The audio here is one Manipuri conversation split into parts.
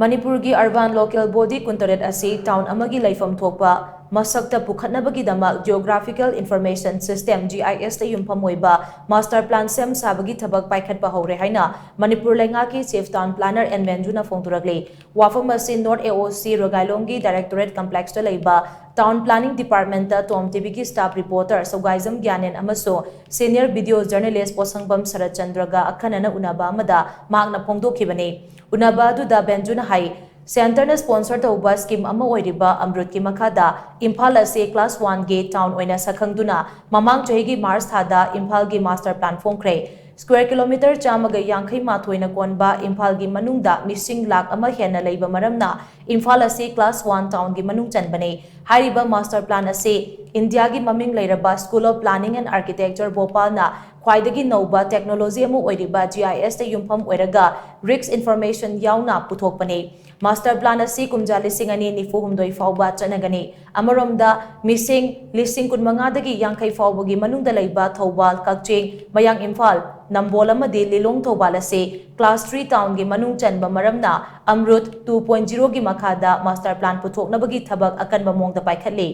Manipurgi urban local body kuntaret asi town amagi laifam thokpa masakta pukhatnabagidamak geographical information system GIS ta yumpham oiba master plan sem sabagi thabak paikhatpa hore haina Manipur lengaki chief town planner and Benjuna phongturagle wafam asi North AOC Rogailongi directorate complex ta leiba town planning department ta Tom TV ki staff reporter Sogaizam Gyanen amaso senior video journalist Posangbam Sarat Chandraga akhanana unaba amada magna phongdokhibani unaba adu da Benjuna hai Center na sponsor tauba scheme ama oiriba Amrut ki makhada Imphal ase class 1 ge town oina sakhangduna mamang chahi gi March thada Imphal gi master plan phongkhre square kilometer chamaga yankhai mathoina konba Imphal gi manungda missing lakh ama hena leiba maramna Imphal ase class 1 town gi manung chanbane hariba master plan ase India gi maming leiraba School of Planning and Architecture Bhopal na khwaidagi nauba technology amu oiriba GIS ta yumpham oiraga risk information yauna puthokpane master plan asi kumja lising ani nifu humdoi fauba chanagani amaromda missing lising kunmanga dagi yankhai faubagi manungda leiba Thobal Kakching Mayang Imphal Nambol amadi Lilong Thobal ase class 3 town gi manung chanba maramna Amrut 2.0 gi makhada master plan puthoknabagi thabak akanba mongda paikhatli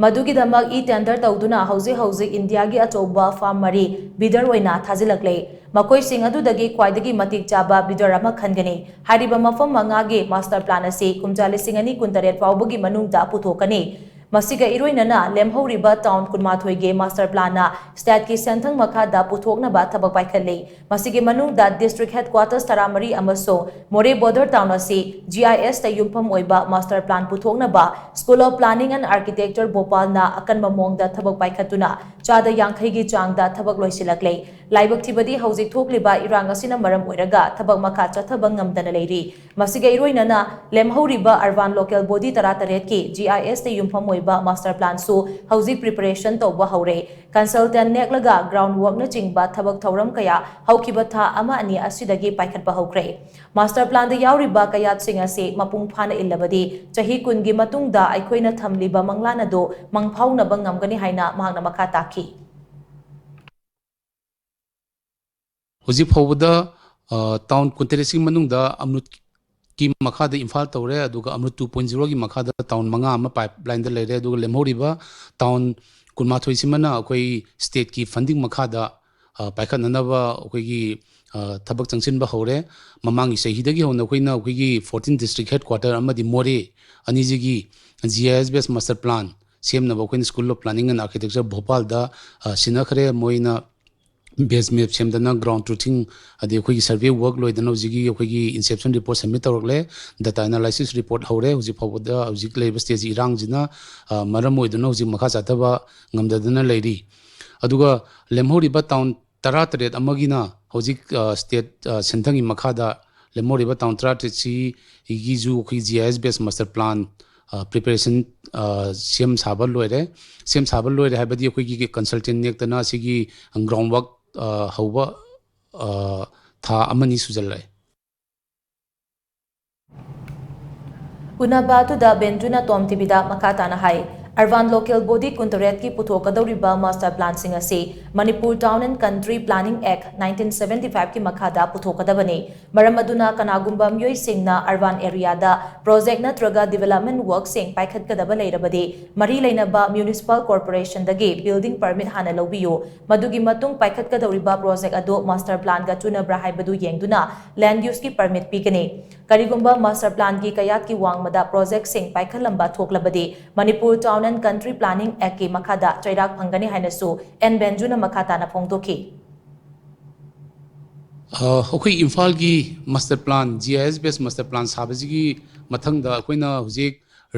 Madugi damak tender tauduna hauzi India gi achoba farm mari bidar oina thazilakle makoi sing adu dagi khwaidagi matik chaba bidar ama khangani hariba mafam manga gi master plan ase kumjali singani kuntaret faubagi manungda puthokani masiga iroinana lemhoriba town kunmathoi ge master plan na state ki senthang makhada puthokna ba thabak paikhalle masige manungda district headquarters taramari amaso more border town ase GIS ta yumpham oiba master plan puthokna ba School of Planning and Architecture Bhopal na akanba mongda thabak paikhatuna chada yankhai gi changda thabak loisilakle laibak thibadi hauzik thokliba irang asina maram oiraga thabak makha chathabang ngamdana leiri masiga iroinana lemhoriba urban local body tarataret ki GIS ta yumpham oiba master plan su hauzik preparation tawba haure consultant neklaga groundwork na chingba thabak thauram kaya haukiba tha ama ani asidagi paikhatba haukre master plan da yauriba kayat sing ase mapung phana illabadi chahi kun gi matungda aikoina thamliba manglana do mangphauna bangamgani haina mahakna makha takhi Hojik phawbada town kunteresing manungda Amrut ki makhada Imphal tawre aduga Amrut 2.0 gi makhada town manga ama pipeline da leire aduga lemhoriba town kunmathoi simana akoi state ki funding makhada paikhananaba akoi gi thabak changsinba hore mamangi sahidagi hona koina akoi gi 14 district headquarter amadi more anijigi GIS based master plan semnaba koina School of Planning and Architecture Bhopal da sinakhare moina base map semdana ground truthing adi khoi survey work loidana jigi khoi inception report submit tawrle data analysis report hore huji phawda huji leba stage irang jina maram oidana huji makha chataba ngamdadana leiri aduga lemhoriba town taratret amagina huji state senthang makhada lemhoriba town taratret si igi ju khoi GIS based master plan preparation sem sabal loire habadi khoi gi consultant nektana sigi groundwork hauba tha amani sujalai Unabatu da Benjuna Tom Tibida Makatana Hai Urban Local Body Kuntaret ki puthokadoriba master plan sing ase Manipur Town and Country Planning Act 1975 ki makhada puthokadabani maramaduna kanagumba myoi singna urban area da project natraga development work sing paikhatkadaba leirabadi mari leinaba municipal corporation dagi building permit hana lobiyo madugi matung paikhatkadoriba project ado master plan ga chunabra haibadu yengduna land use ki permit pigani karigumba master plan ki kayat ki wangmada project sing paikhalamba thoklabadi Manipur Town and Country Planning Act ki makhada chairak phangani hainasu en Benjuna makhata na phongdoki hokoi Imphal gi master plan GIS based master plan sabji gi mathangda koina hujik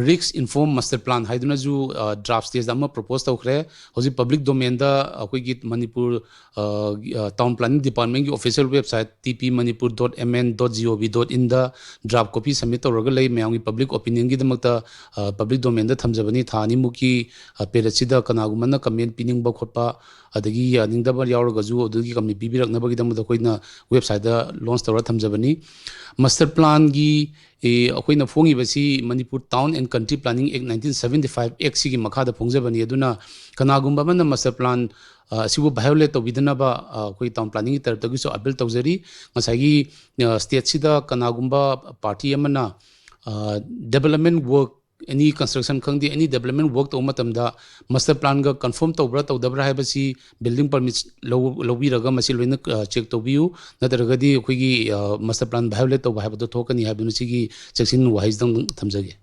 risk informed master plan haiduna ju draft stage ama propose tawkhre hoji public domain da akoi gi Manipur town planning department gi official website tpmanipur.mn.gov.in da draft copy submit tawraga lei mayang gi public opinion gi damakta public domain da thamjabani thani muki perachida kanagumana comment piningba khotpa adagi yaningdaba yauraga ju adugi kamni bibiraknabagi damada koina website da launch tawra thamjabani master plan gi akoina fongi basi Manipur Town and Country Planning Act 1975 Act sigi makha da phongjabani aduna kanagumba man master plan sibu violate to bidana ba koi town planning taraf tagi so appeal tawjari ngasagi state sida kanagumba party amana development work any construction khangdi any development work to matamda master plan ga confirm tawbra tawdabra haibasi building permits lobi raga masi loina check tobiu nadaragadi akoigi master plan violate to haibado thokani haibunu sigi cheksin wise dang thamjage